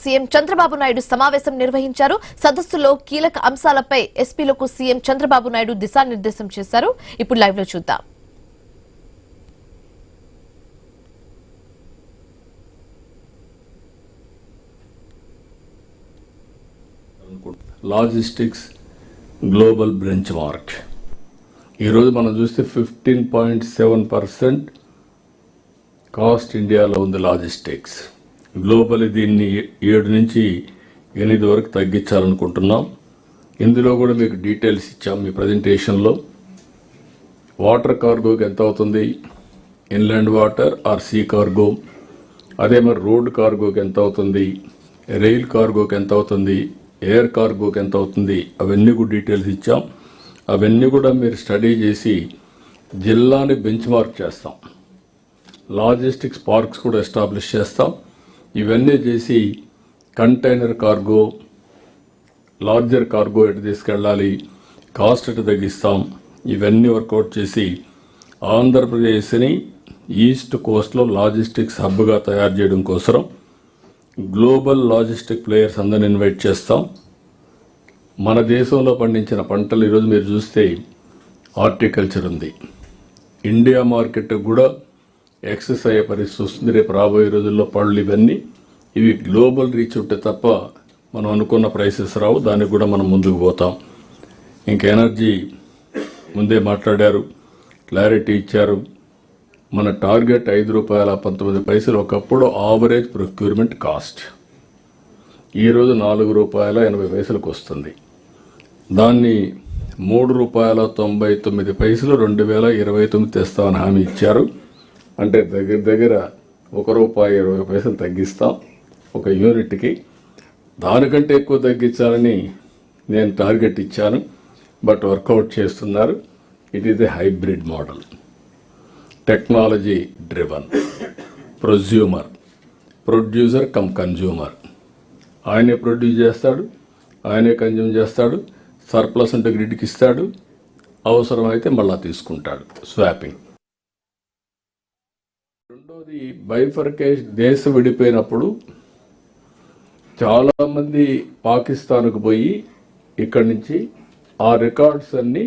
CM Chandrababu Naidu సమావేశం నిర్వహించారు. సదస్సులో కీలక అంశాలపై ఎస్పీలకు సీఎం చంద్రబాబు నాయుడు దిశానిర్దేశం చేశారు. ఇప్పుడు లైవ్ లో చూద్దాం. లాజిస్టిక్స్ గ్లోబల్ బెంచ్ మార్క్ ఈరోజు మనం చూస్తే 15.7% కాస్ట్ ఇండియాలో ఉంది. లాజిస్టిక్స్ గ్లోబల్ దీన్ని 7 నుంచి 8 వరకు తగ్గించాలనుకుంటున్నాం. ఇందులో కూడా మీకు డీటెయిల్స్ ఇచ్చాం మీ ప్రజెంటేషన్లో. వాటర్ కార్గోకి ఎంత అవుతుంది, inland water or sea cargo, అదే మరి రోడ్ కార్గోకి ఎంత అవుతుంది, రైల్ కార్గోకి ఎంత అవుతుంది, ఎయిర్ కార్గోకి ఎంత అవుతుంది, అవన్నీ కూడా డీటెయిల్స్ ఇచ్చాం. అవన్నీ కూడా మీరు స్టడీ చేసి జిల్లాని బెంచ్ మార్క్ చేస్తాం. లాజిస్టిక్స్ పార్క్స్ కూడా ఎస్టాబ్లిష్ చేస్తాం. ఇవన్నీ చేసి కంటైనర్ కార్గో, లార్జర్ కార్గో ఎటు తీసుకెళ్ళాలి, కాస్ట్ ఎటు తగ్గిస్తాం, ఇవన్నీ వర్కౌట్ చేసి ఆంధ్రప్రదేశ్ని ఈస్ట్ కోస్ట్లో లాజిస్టిక్స్ హబ్గా తయారు చేయడం కోసం గ్లోబల్ లాజిస్టిక్ ప్లేయర్స్ అందరిని ఇన్వైట్ చేస్తాం. మన దేశంలో పండించిన పంటలు ఈరోజు మీరు చూస్తే హార్టికల్చర్ ఉంది. ఇండియా మార్కెట్ కూడా యాక్సెస్ అయ్యే పరిస్థితి వస్తుంది. రేపు రాబోయే రోజుల్లో పళ్ళు ఇవి గ్లోబల్ రీచ్ ఉంటే తప్ప మనం అనుకున్న ప్రైసెస్ రావు. దానికి కూడా మనం ముందుకు పోతాం. ఇంకా ఎనర్జీ ముందే మాట్లాడారు, క్లారిటీ ఇచ్చారు. మన టార్గెట్ ₹5.19 ఒకప్పుడు ఆవరేజ్ ప్రొక్యూర్మెంట్ కాస్ట్, ఈరోజు ₹4.80 వస్తుంది. దాన్ని ₹3.99 2029 తెస్తామని హామీ ఇచ్చారు. అంటే దగ్గర ₹1.20 తగ్గిస్తాం ఒక యూనిట్కి. దానికంటే ఎక్కువ తగ్గించాలని నేను టార్గెట్ ఇచ్చాను, బట్ వర్కౌట్ చేస్తున్నారు. It is a hybrid model, technology driven, producer come consumer. ఆయనే ప్రొడ్యూస్ చేస్తాడు, ఆయనే కన్జ్యూమ్ చేస్తాడు. సర్ప్లస్ ఉంటే గ్రిడ్కి ఇస్తాడు, అవసరమైతే మళ్ళా తీసుకుంటాడు. స్వాపింగ్. రెండోది బైఫర్కేషన్. దేశం విడిపోయినప్పుడు చాలామంది పాకిస్తాన్కు పోయి ఇక్కడి నుంచి ఆ రికార్డ్స్ అన్నీ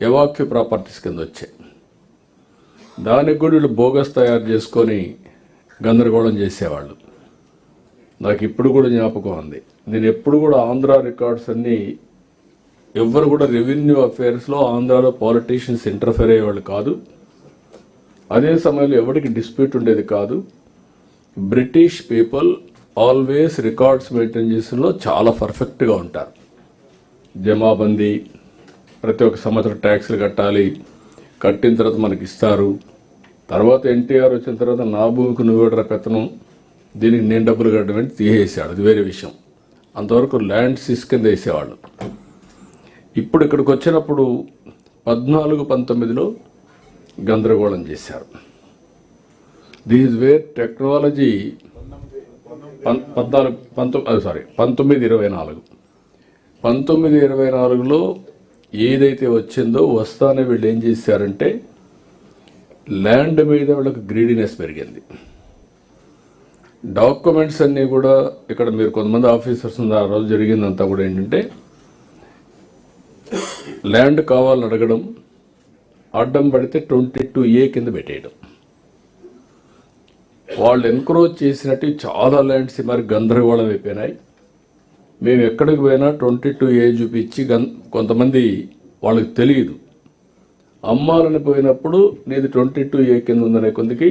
ఎవాక్యూ ప్రాపర్టీస్ కింద వచ్చాయి. దానికి కూడా వీళ్ళు బోగస్ తయారు చేసుకొని గందరగోళం చేసేవాళ్ళు. నాకు ఇప్పుడు కూడా జ్ఞాపకం ఉంది. నేను ఎప్పుడు కూడా ఆంధ్ర రికార్డ్స్ అన్నీ ఎవరు కూడా రెవెన్యూ అఫేర్స్లో ఆంధ్రాలో పాలిటీషియన్స్ ఇంటర్ఫేర్ అయ్యేవాళ్ళు కాదు. అదే సమయంలో ఎవరికి డిస్ప్యూట్ ఉండేది కాదు. British people always records maintain చేసేలో చాలా పర్ఫెక్ట్గా ఉంటారు. జమాబందీ, ప్రతి ఒక్క సంవత్సరం ట్యాక్స్లు కట్టాలి, కట్టిన తర్వాత మనకి ఇస్తారు. తర్వాత ఎన్టీఆర్ వచ్చిన తర్వాత నా భూమికి నువ్వేడరా పెత్తనం, దీనికి నేను డబ్బులు కట్టడం తీసేసాడు, అది వేరే విషయం. అంతవరకు ల్యాండ్ సిస్ కింద వేసేవాళ్ళు. ఇప్పుడు ఇక్కడికి వచ్చినప్పుడు 14-19లో గందరగోళం చేశారు. దీస్ వేర్ టెక్నాలజీ 1924లో ఏదైతే వచ్చిందో వస్తానే వీళ్ళు ఏం చేశారంటే ల్యాండ్ మీద వీళ్ళకి గ్రీడీనెస్ పెరిగింది. డాక్యుమెంట్స్ అన్నీ కూడా ఇక్కడ మీరు కొంతమంది ఆఫీసర్స్ ఉంది, ఆ రోజు జరిగిందంతా కూడా ఏంటంటే ల్యాండ్ కావాలని అడగడం, అడ్డం పడితే 22A కింద పెట్టేయడం. వాళ్ళు ఎన్క్రోచ్ చేసినట్టు చాలా ల్యాండ్స్ మరి గందరగోళం అయిపోయినాయి. మేము ఎక్కడికి పోయినా 22A చూపించి కొంతమంది వాళ్ళకి తెలియదు, అమ్మాలని పోయినప్పుడు నీది 22A కింద ఉందనే కొందికి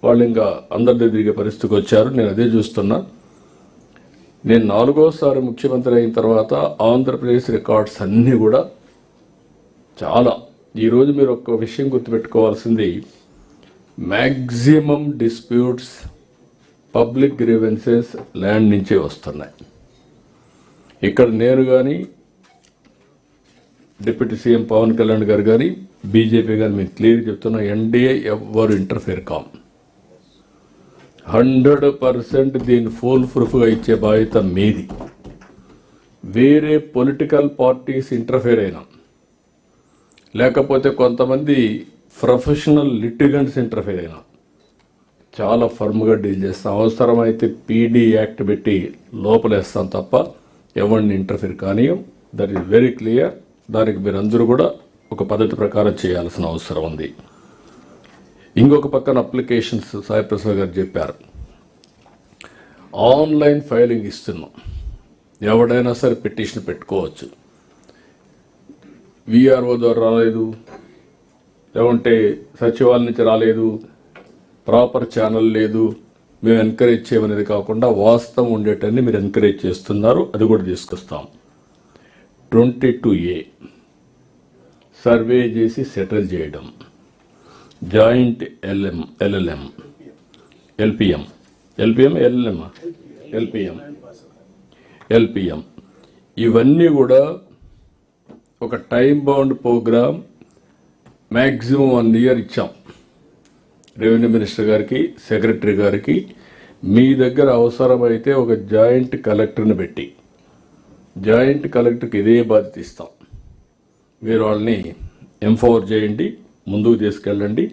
వాళ్ళు ఇంకా అందరి తిరిగే పరిస్థితికి వచ్చారు. నేను అదే చూస్తున్నా. నేను 4వసారి ముఖ్యమంత్రి అయిన తర్వాత ఆంధ్రప్రదేశ్ రికార్డ్స్ అన్నీ కూడా చాలా. ఈరోజు మీరు ఒక విషయం గుర్తుపెట్టుకోవాల్సింది, maximum disputes, public grievances land నుంచే వస్తున్నాయి. ఇక్కడ నేను కానీ, డిప్యూటీ సీఎం పవన్ కళ్యాణ్ గారు కానీ, బీజేపీ కానీ మేము క్లియర్ చెప్తున్నా, ఎన్డీఏ ఎవరు ఇంటర్ఫేర్ కాం. 100% దీన్ని ఫుల్ ప్రూఫ్గా ఇచ్చే బాధ్యత మీది. వేరే పొలిటికల్ పార్టీస్ ఇంటర్ఫేర్ అయినా, లేకపోతే కొంతమంది ప్రొఫెషనల్ లిటిగెంట్స్ ఇంటర్ఫేర్ అయినా చాలా ఫర్మ్గా డీల్ చేస్తాం. అవసరమైతే పీడీ యాక్ట్ పెట్టి లోపలేస్తాం తప్ప ఎవరిని ఇంటర్ఫీర్ కానియం. That is very clear. దానికి మీరందరూ కూడా ఒక పద్ధతి ప్రకారం చేయాల్సిన అవసరం ఉంది. ఇంకొక పక్కన అప్లికేషన్స్ సాయిప్రసాద్ గారు చెప్పారు, ఆన్లైన్ ఫైలింగ్ ఇస్తున్నాం. ఎవడైనా సరే పిటిషన్ పెట్టుకోవచ్చు. విఆర్ఓ ద్వారా రాలేదు, లేకుంటే సచివాలయం నుంచి రాలేదు, ప్రాపర్ ఛానల్ లేదు, మేము ఎంకరేజ్ చేయమనేది కాకుండా వాస్తవం ఉండేటన్ని మీరు ఎంకరేజ్ చేస్తున్నారు. అది కూడా తీసుకొస్తాం. 22A సర్వే చేసి సెటిల్ చేయడం, జాయింట్ ఎల్పిఎం ఇవన్నీ కూడా ఒక time bound program maximum 1 year ఇచ్చాం రెవెన్యూ మినిస్టర్ గారికి, సెక్రటరీ గారికి. మీ దగ్గర అవసరమైతే ఒక జాయింట్ కలెక్టర్ని పెట్టి జాయింట్ కలెక్టర్కి ఇదే బాధ్యత ఇస్తాం. మీరు వాళ్ళని ఎంపవర్ చేయండి, ముందుకు తీసుకెళ్ళండి.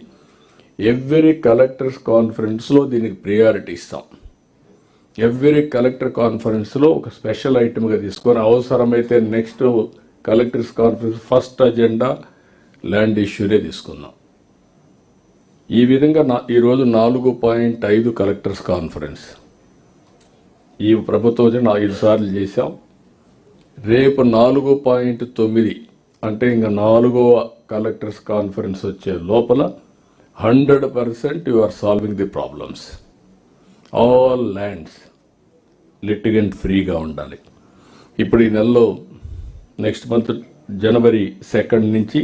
ఎవ్రీ కలెక్టర్స్ కాన్ఫరెన్స్లో దీనికి ప్రియారిటీ ఇస్తాం. ఎవ్రీ కలెక్టర్ కాన్ఫరెన్స్లో ఒక స్పెషల్ ఐటమ్గా తీసుకొని అవసరమైతే next collectors conference first agenda land ఇష్యూనే తీసుకుందాం. ఈ విధంగా ఈరోజు 4.5 కలెక్టర్స్ కాన్ఫరెన్స్ ఈ ప్రభుత్వం 5 సార్లు చేశాం. రేపు 4.9 అంటే ఇంకా 4వ కలెక్టర్స్ కాన్ఫరెన్స్ వచ్చే లోపల 100% you are solving the problems. All lands litigant ఫ్రీగా ఉండాలి. ఇప్పుడు ఈ నెలలో నెక్స్ట్ మంత్ జనవరి 2 నుంచి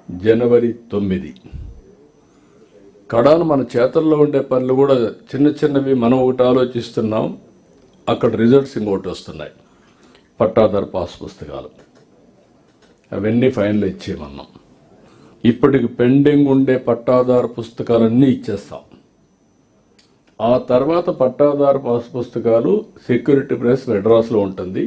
జనవరి 9 కడాను మన చేతల్లో ఉండే పనులు కూడా చిన్న చిన్నవి మనం ఒకటి ఆలోచిస్తున్నాం, అక్కడ రిజల్ట్స్ ఇంకోటి వస్తున్నాయి. పట్టాదారు పాస్ పుస్తకాలు అవన్నీ ఫైనలైజ్ చేయమన్నాం. ఇప్పటికి పెండింగ్ ఉండే పట్టాదారు పుస్తకాలన్నీ ఇచ్చేస్తాం. ఆ తర్వాత పట్టాదారు పాస్ పుస్తకాలు సెక్యూరిటీ ప్రెస్ మెడ్రాస్లో ఉంటుంది.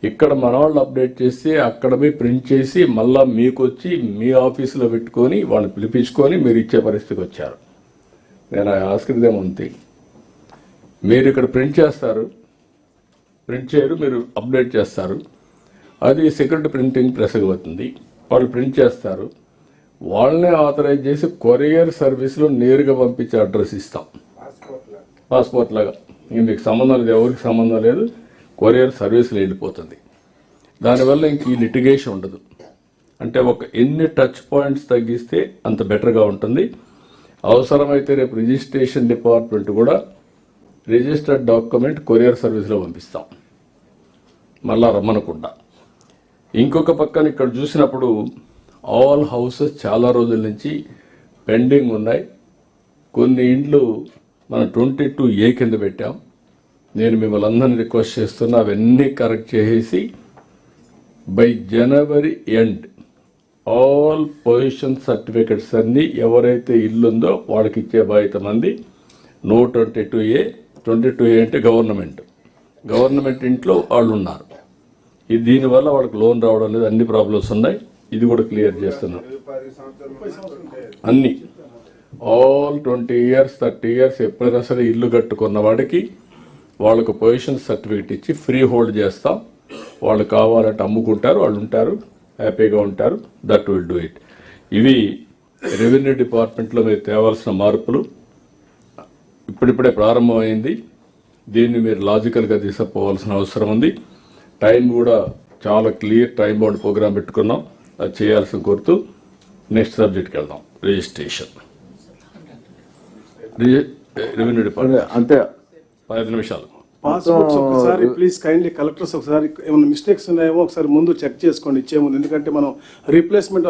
ఇక్కడ మన వాళ్ళు అప్డేట్ చేసి అక్కడ పోయి ప్రింట్ చేసి మళ్ళా మీకు వచ్చి మీ ఆఫీసులో పెట్టుకొని వాళ్ళు పిలిపించుకొని మీరు ఇచ్చే పరిస్థితికి వచ్చారు. నేను ఆస్కరిదేమో అంతే. మీరు ఇక్కడ ప్రింట్ చేస్తారు, ప్రింట్ చేయరు, మీరు అప్డేట్ చేస్తారు. అది సెక్యూరిటీ ప్రింటింగ్ ప్రెస్కి అవుతుంది. వాళ్ళు ప్రింట్ చేస్తారు, వాళ్ళనే ఆథరైజ్ చేసి కొరియర్ సర్వీస్లో నేరుగా పంపించే అడ్రస్ ఇస్తాం. పాస్పోర్ట్ లాగా మీకు సంబంధం లేదు, ఎవరికి సంబంధం లేదు, కొరియర్ సర్వీస్లో వెళ్ళిపోతుంది. దానివల్ల ఇంక ఈ లిటిగేషన్ ఉండదు. అంటే ఎన్ని టచ్ పాయింట్స్ తగ్గిస్తే అంత బెటర్గా ఉంటుంది. అవసరమైతే రేపు రిజిస్ట్రేషన్ డిపార్ట్మెంట్ కూడా రిజిస్టర్డ్ డాక్యుమెంట్ కొరియర్ సర్వీస్లో పంపిస్తాం, మళ్ళా రమ్మనకుండా. ఇంకొక పక్కన ఇక్కడ చూసినప్పుడు ఆల్ హౌసెస్ చాలా రోజుల నుంచి పెండింగ్ ఉన్నాయి. కొన్ని ఇండ్లు మనం 22A కింద పెట్టాం. నేను మిమ్మల్ని అందరినీ రిక్వెస్ట్ చేస్తున్నా, అవన్నీ కరెక్ట్ చేసేసి by January end all position certificates అన్నీ ఎవరైతే ఇల్లు ఉందో వాళ్ళకి ఇచ్చే బాధ్యత మంది. 22A అంటే గవర్నమెంట్ ఇంట్లో వాళ్ళు ఉన్నారు. దీనివల్ల వాళ్ళకి లోన్ రావడం లేదు, అన్ని ప్రాబ్లమ్స్ ఉన్నాయి. ఇది కూడా క్లియర్ చేస్తున్నాం. అన్ని ఆల్ 20 years 30 years ఎప్పుడైనా సరే ఇల్లు కట్టుకున్న వాడికి వాళ్ళకు పొజిషన్ సర్టిఫికెట్ ఇచ్చి ఫ్రీ హోల్డ్ చేస్తాం. వాళ్ళు కావాలంటే అమ్ముకుంటారు, వాళ్ళు ఉంటారు, హ్యాపీగా ఉంటారు. That will do it. ఇవి రెవెన్యూ డిపార్ట్మెంట్లో మీరు తేవాల్సిన మార్పులు. ఇప్పుడిప్పుడే ప్రారంభమైంది. దీన్ని మీరు లాజికల్గా తీసుకుపోవాల్సిన అవసరం ఉంది. టైం కూడా చాలా క్లియర్ టైం బౌండ్ ప్రోగ్రామ్ పెట్టుకున్నాం. అది చేయాల్సిన కోరుతూ నెక్స్ట్ సబ్జెక్ట్కి వెళ్దాం. రిజిస్ట్రేషన్ రెవెన్యూ డిపార్ట్మెంట్ అంటే 5 నిమిషాలు. పాస్పోర్ట్స్ ఒకసారి ప్లీజ్ కైండ్లీ కలెక్టర్స్ ఒకసారి ఏమైనా మిస్టేక్స్ ఉన్నాయేమో ఒకసారి ముందు చెక్ చేసుకోండి ఇచ్చే ముందు. ఎందుకంటే మనం రీప్లేస్మెంట్